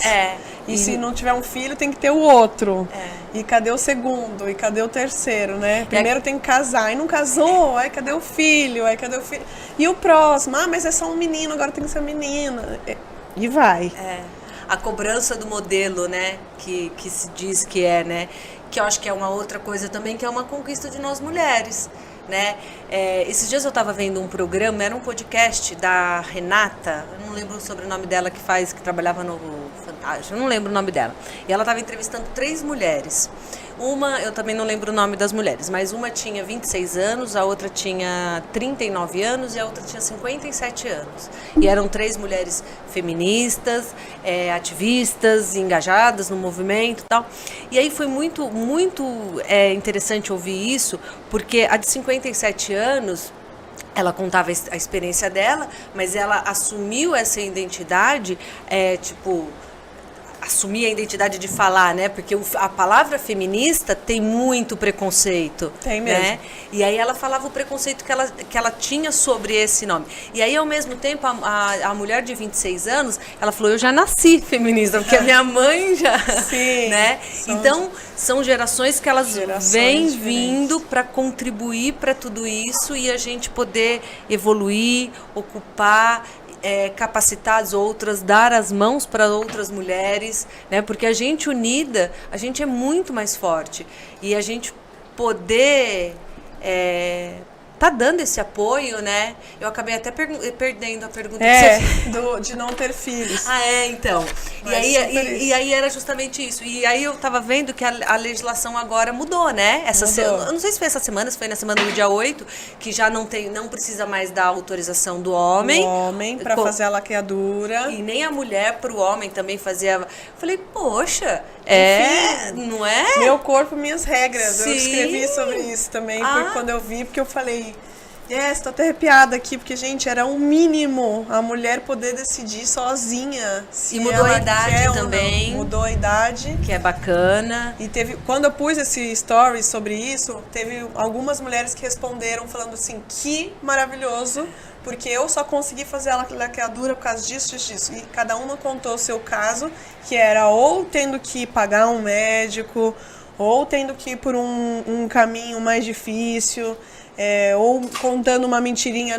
E se não tiver um filho, tem que ter o outro. E cadê o segundo? E cadê o terceiro, né? Primeiro tem que casar. E não casou, aí cadê o filho? Aí cadê o filho? E o próximo? Ah, mas é só um menino, agora tem que ser menina. E vai.
A cobrança do modelo, né? Que se diz que é, né? Que eu acho que é uma outra coisa também, que é uma conquista de nós mulheres, né? Esses dias eu estava vendo um programa, era um podcast da Renata, eu não lembro o sobrenome dela que trabalhava no Fantástico, eu não lembro o nome dela. E ela estava entrevistando 3 mulheres. Uma, eu também não lembro o nome das mulheres, mas uma tinha 26 anos, a outra tinha 39 anos e a outra tinha 57 anos. E eram 3 mulheres feministas, ativistas, engajadas no movimento e tal. E aí foi muito, muito interessante ouvir isso, porque a de 57 anos, ela contava a experiência dela, mas ela assumiu essa identidade, assumir a identidade de falar, né? Porque a palavra feminista tem muito preconceito.
Tem mesmo.
Né? E aí ela falava o preconceito que ela tinha sobre esse nome. E aí, ao mesmo tempo, a mulher de 26 anos, ela falou, eu já nasci feminista, porque a minha mãe já...
Sim.
Né? Então, são gerações que elas vêm vindo para contribuir para tudo isso e a gente poder evoluir, ocupar capacitar as outras, dar as mãos para outras mulheres, né? Porque a gente unida, a gente é muito mais forte. E a gente poder tá dando esse apoio, né? Eu acabei até perdendo a pergunta que você...
de não ter filhos.
Então. E aí era justamente isso. E aí eu tava vendo que a legislação agora mudou, né? Eu não sei se foi essa semana, se foi na semana do dia 8, que já não precisa mais da autorização do homem.
O homem para fazer a laqueadura.
E nem a mulher para o homem também fazia. Eu falei, poxa, não é?
Meu corpo, minhas regras.
Sim.
Eu escrevi sobre isso também, quando eu vi, porque eu falei, tô até arrepiada aqui, porque, gente, era um mínimo a mulher poder decidir sozinha.
E mudou a idade também.
Mudou a idade.
Que é bacana.
E quando eu pus esse story sobre isso, teve algumas mulheres que responderam falando assim, que maravilhoso, porque eu só consegui fazer a laqueadura por causa disso. E cada uma contou o seu caso, que era ou tendo que pagar um médico, ou tendo que ir por um caminho mais difícil, ou contando uma mentirinha,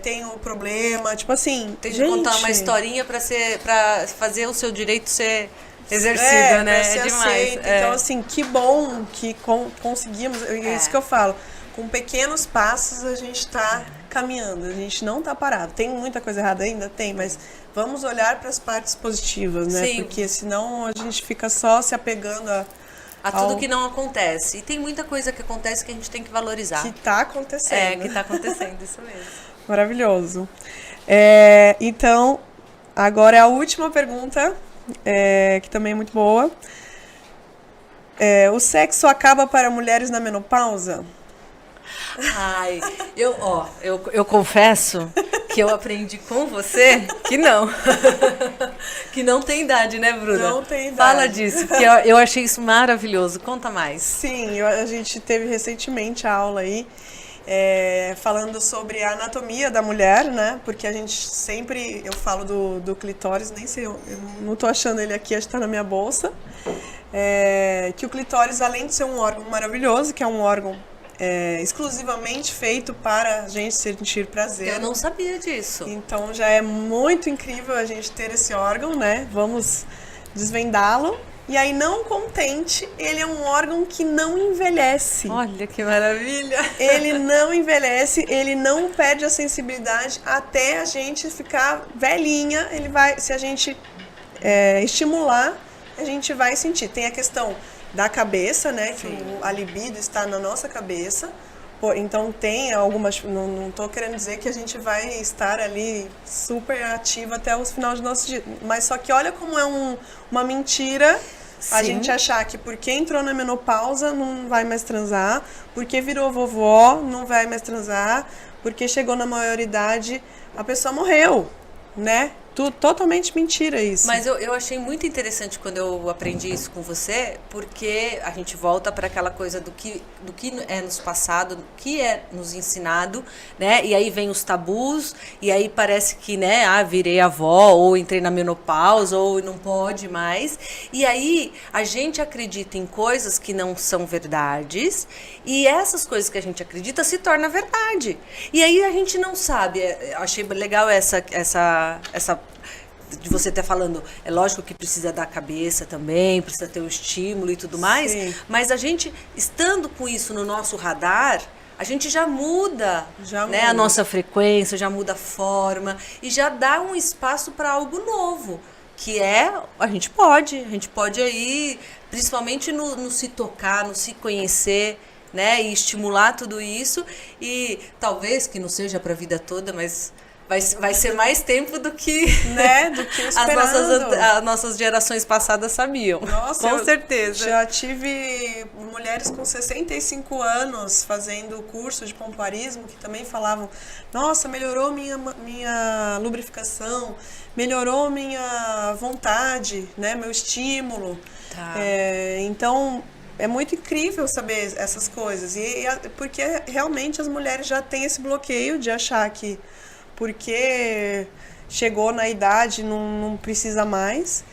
tenho problema, tipo assim...
Tem que contar uma historinha para fazer o seu direito ser exercido, né?
É demais. Então, assim, que bom que conseguimos, é isso que eu falo, com pequenos passos a gente está caminhando, a gente não está parado. Tem muita coisa errada ainda? Tem, mas vamos olhar para as partes positivas, né?
Sim.
Porque senão a gente fica só se apegando
a tudo que não acontece. E tem muita coisa que acontece que a gente tem que valorizar.
Que está acontecendo.
Que está acontecendo, isso mesmo.
Maravilhoso. Então, agora é a última pergunta, que também é muito boa. O sexo acaba para mulheres na menopausa?
Ai, eu confesso que eu aprendi com você que não. Que não tem idade, né, Bruna?
Não tem idade.
Fala disso, porque eu achei isso maravilhoso. Conta mais.
Sim, a gente teve recentemente a aula aí, falando sobre a anatomia da mulher, né? Porque a gente sempre, eu falo do clitóris, nem sei, eu não tô achando ele aqui, acho que tá na minha bolsa. Que o clitóris, além de ser um órgão maravilhoso, que é um órgão exclusivamente feito para a gente sentir prazer.
Eu não sabia disso.
Então já é muito incrível a gente ter esse órgão, né? Vamos desvendá-lo. E aí, não contente, ele é um órgão que não envelhece.
Olha que maravilha!
Ele não envelhece, ele não perde a sensibilidade até a gente ficar velhinha. Ele vai, se a gente estimular, a gente vai sentir. Tem a questão da cabeça, né? Que a libido está na nossa cabeça. Então tem algumas... Não estou querendo dizer que a gente vai estar ali super ativa até o final de nosso dia. Mas só que olha como é uma mentira a gente achar que porque entrou na menopausa não vai mais transar, porque virou vovó não vai mais transar, porque chegou na maioridade a pessoa morreu, né? Totalmente mentira isso.
Mas eu achei muito interessante quando eu aprendi isso com você, porque a gente volta para aquela coisa do que é nos passado, do que é nos ensinado, né? E aí vem os tabus, e aí parece que, né, virei avó, ou entrei na menopausa, ou não pode mais. E aí a gente acredita em coisas que não são verdades, e essas coisas que a gente acredita se tornam verdade. E aí a gente não sabe. Achei legal essa de você estar falando, é lógico que precisa da cabeça também, precisa ter o estímulo e tudo mais,
Sim.
Mas a gente, estando com isso no nosso radar, a gente já muda, né, a nossa frequência, já muda a forma e já dá um espaço para algo novo, que a gente pode aí, principalmente no se tocar, no se conhecer, né, e estimular tudo isso, e talvez que não seja para a vida toda, mas vai ser mais tempo do que,
né, do que
as nossas gerações passadas sabiam.
Nossa,
com certeza.
Já tive mulheres com 65 anos fazendo o curso de pompoarismo que também falavam, nossa, melhorou minha lubrificação, melhorou minha vontade, né, meu estímulo.
Tá.
Então, é muito incrível saber essas coisas. Porque realmente as mulheres já têm esse bloqueio de achar que porque chegou na idade não precisa mais.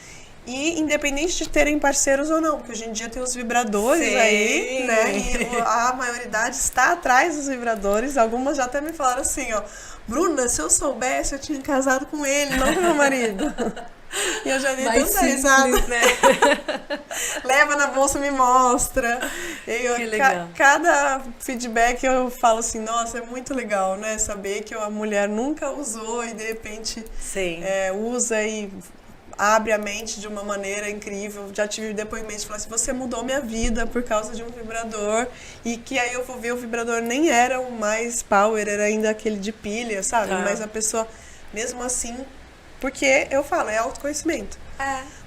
E independente de terem parceiros ou não, porque hoje em dia tem os vibradores
Sim.
aí, né? E a maioridade está atrás dos vibradores. Algumas já até me falaram assim, ó, Bruna, se eu soubesse, eu tinha casado com ele, não com meu marido. E eu já dei tanta risada.
Né?
Leva na bolsa, me mostra.
Que legal.
Cada feedback eu falo assim, nossa, é muito legal, né? Saber que a mulher nunca usou e de repente usa e abre a mente de uma maneira incrível. Já tive depoimentos que falam assim, você mudou minha vida por causa de um vibrador. E que aí eu vou ver, o vibrador nem era o mais power, era ainda aquele de pilha, sabe? Mas a pessoa, mesmo assim, porque eu falo, é autoconhecimento.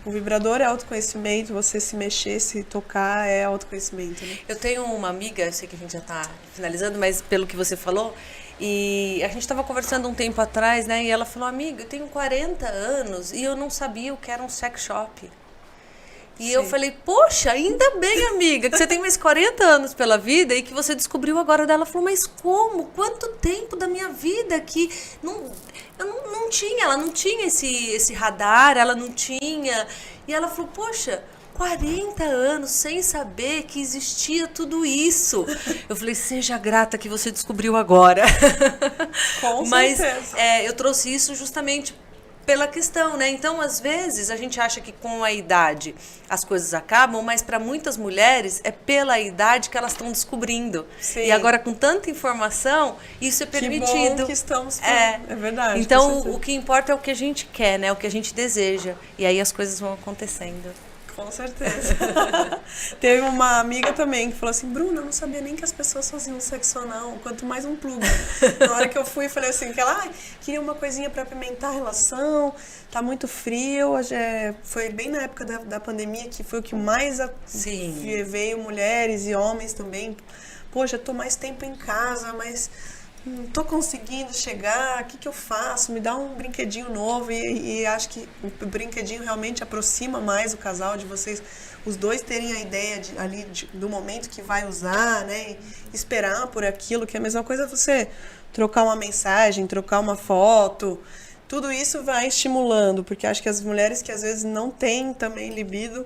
O vibrador é autoconhecimento, você se mexer, se tocar é autoconhecimento, né?
Eu tenho uma amiga, eu sei que a gente já está finalizando, mas pelo que você falou, e a gente estava conversando um tempo atrás, né? E ela falou, amiga, eu tenho 40 anos e eu não sabia o que era um sex shop. E eu falei, poxa, ainda bem, amiga, que você tem mais 40 anos pela vida e que você descobriu agora dela. Ela falou, mas como? Quanto tempo da minha vida que eu não tinha, ela não tinha esse radar, ela não tinha. E ela falou, poxa, 40 anos sem saber que existia tudo isso. Eu falei, seja grata que você descobriu agora.
Com
Mas
certeza.
eu trouxe isso justamente pela questão, né? Então, às vezes, a gente acha que com a idade as coisas acabam, mas para muitas mulheres é pela idade que elas estão descobrindo.
Sim.
E agora, com tanta informação, isso é permitido.
Que bom que estamos... É verdade.
Então, o que importa é o que a gente quer, né? O que a gente deseja. E aí as coisas vão acontecendo.
Com certeza. Teve uma amiga também que falou assim, Bruna, eu não sabia nem que as pessoas faziam sexo anal, quanto mais um plug. Na hora que eu fui, falei assim, que ela queria uma coisinha pra apimentar a relação, tá muito frio, foi bem na época da pandemia, que foi o que mais veio mulheres e homens também. Poxa, eu tô mais tempo em casa, mas não tô conseguindo chegar, o que eu faço? Me dá um brinquedinho novo e acho que o brinquedinho realmente aproxima mais o casal, de vocês, os dois terem a ideia do momento que vai usar, né? E esperar por aquilo, que é a mesma coisa você trocar uma mensagem, trocar uma foto, tudo isso vai estimulando, porque acho que as mulheres que às vezes não têm também libido,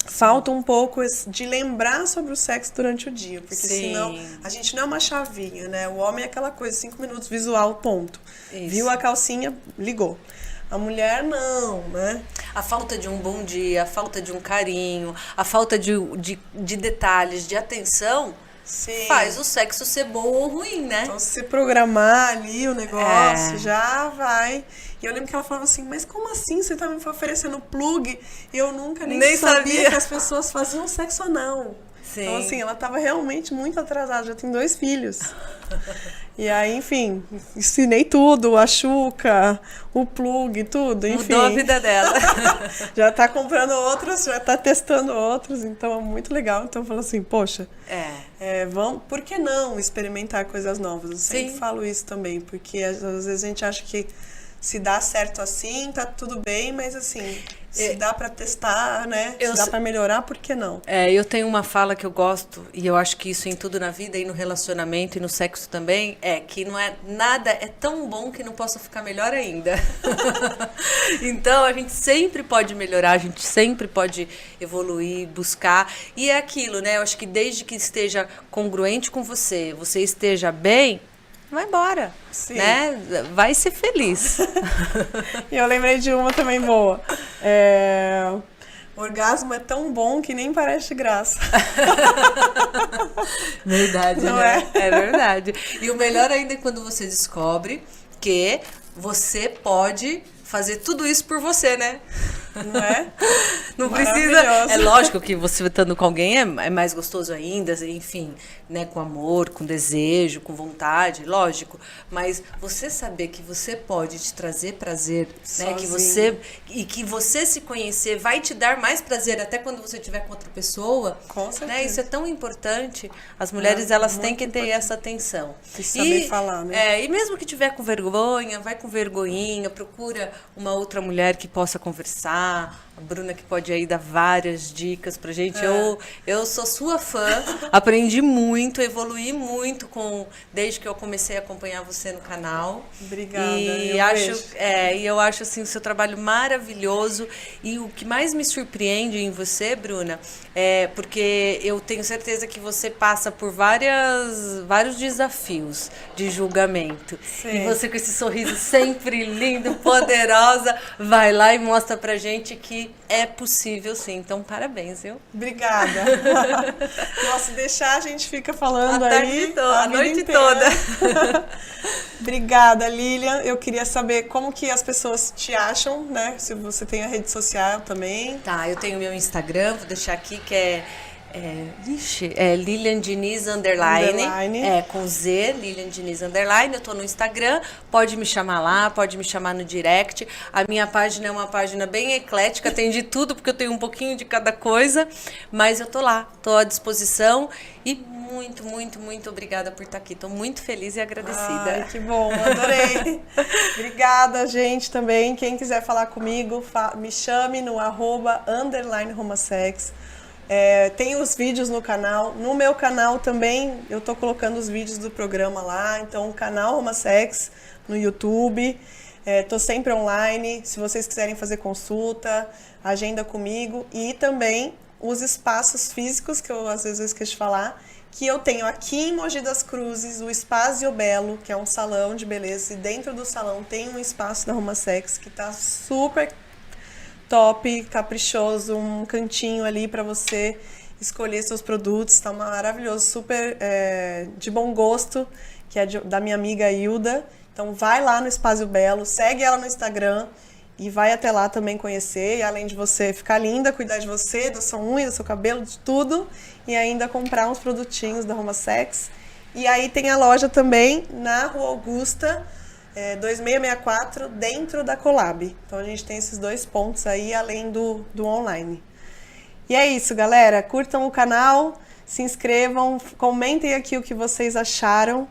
falta um pouco de lembrar sobre o sexo durante o dia, porque senão a gente não é uma chavinha, né? O homem é aquela coisa, 5 minutos, visual, ponto. Isso. Viu a calcinha, ligou. A mulher não, né?
A falta de um bom dia, a falta de um carinho, a falta de detalhes, de atenção, faz o sexo ser bom ou ruim, né?
Então, se programar ali o negócio, já vai... E eu lembro que ela falava assim, mas como assim você tá me oferecendo plug? E eu nunca nem sabia que as pessoas faziam sexo anal. Sim. Então, assim, ela tava realmente muito atrasada, já tem 2 filhos. E aí, enfim, ensinei tudo, a Xuca, o plug, tudo, enfim.
Mudou a vida dela.
Já tá comprando outros, já tá testando outros, então é muito legal. Então eu falo assim, poxa, por que não experimentar coisas novas? Eu sempre falo isso também, porque às vezes a gente acha que se dá certo assim, tá tudo bem, mas assim, se dá pra testar, né? Se dá pra melhorar, por que não?
Eu tenho uma fala que eu gosto, e eu acho que isso em tudo na vida, e no relacionamento, e no sexo também, que nada é tão bom que não possa ficar melhor ainda. Então, a gente sempre pode melhorar, a gente sempre pode evoluir, buscar, e é aquilo, né? Eu acho que desde que esteja congruente com você, você esteja bem, vai embora, né? Vai ser feliz.
E eu lembrei de uma também boa. O orgasmo é tão bom que nem parece graça.
Verdade,
não
né? É verdade. E o melhor ainda é quando você descobre que você pode fazer tudo isso por você, né?
Não é?
Não precisa. É lógico que você estando com alguém é mais gostoso ainda, enfim, né? Com amor, com desejo, com vontade, lógico. Mas você saber que você pode te trazer prazer, né? Que você se conhecer vai te dar mais prazer até quando você estiver com outra pessoa.
Com certeza.
Né? Isso é tão importante. As mulheres, elas têm que ter essa atenção.
E saber falar, né?
E mesmo que tiver com vergonha, vai com vergonhinha, procura uma outra mulher que possa conversar. A Bruna que pode aí dar várias dicas pra gente. Eu sou sua fã, aprendi muito. muito, evoluí muito desde que eu comecei a acompanhar você no canal.
Obrigada.
E eu acho assim, o seu trabalho maravilhoso. E o que mais me surpreende em você, Bruna, porque eu tenho certeza que você passa por vários desafios de julgamento.
Sim.
E você com esse sorriso sempre lindo, poderosa, vai lá e mostra pra gente que é possível sim. Então, parabéns, viu?
Obrigada. Nossa, deixar a gente fica falando
a noite toda.
Obrigada, Lilian. Eu queria saber como que as pessoas te acham, né? Se você tem a rede social também.
Tá, eu tenho meu Instagram, vou deixar aqui, que é Lilian Diniz _, com Z, Lilian Diniz _. Eu tô no Instagram, pode me chamar lá, pode me chamar no direct. A minha página é uma página bem eclética, tem de tudo, porque eu tenho um pouquinho de cada coisa, mas eu tô lá, tô à disposição e muito, muito, muito obrigada por estar aqui. Tô muito feliz e agradecida.
Ai, que bom, adorei. Obrigada, gente, também. Quem quiser falar comigo, me chame no @_romasex. Tem os vídeos no canal. No meu canal também, eu tô colocando os vídeos do programa lá. Então, o canal Romasex no YouTube. Tô sempre online. Se vocês quiserem fazer consulta, agenda comigo. E também os espaços físicos, que eu às vezes eu esqueço de falar, que eu tenho aqui em Mogi das Cruzes, o Espaço Belo, que é um salão de beleza. E dentro do salão tem um espaço da Romasex que tá super top, caprichoso, um cantinho ali para você escolher seus produtos, tá maravilhoso, super de bom gosto, que é da minha amiga Hilda. Então vai lá no Espaço Belo, segue ela no Instagram e vai até lá também conhecer, e além de você ficar linda, cuidar de você, da sua unha, do seu cabelo, de tudo, e ainda comprar uns produtinhos da Romasex. E aí tem a loja também na Rua Augusta, 2664, dentro da Colab. Então a gente tem esses dois pontos aí, além do online. E é isso, galera. Curtam o canal, se inscrevam, comentem aqui o que vocês acharam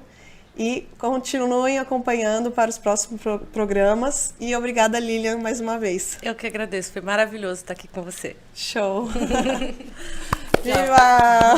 e continuem acompanhando para os próximos programas. E obrigada, Lilian, mais uma vez.
Eu que agradeço, foi maravilhoso estar aqui com você.
Show! Viva!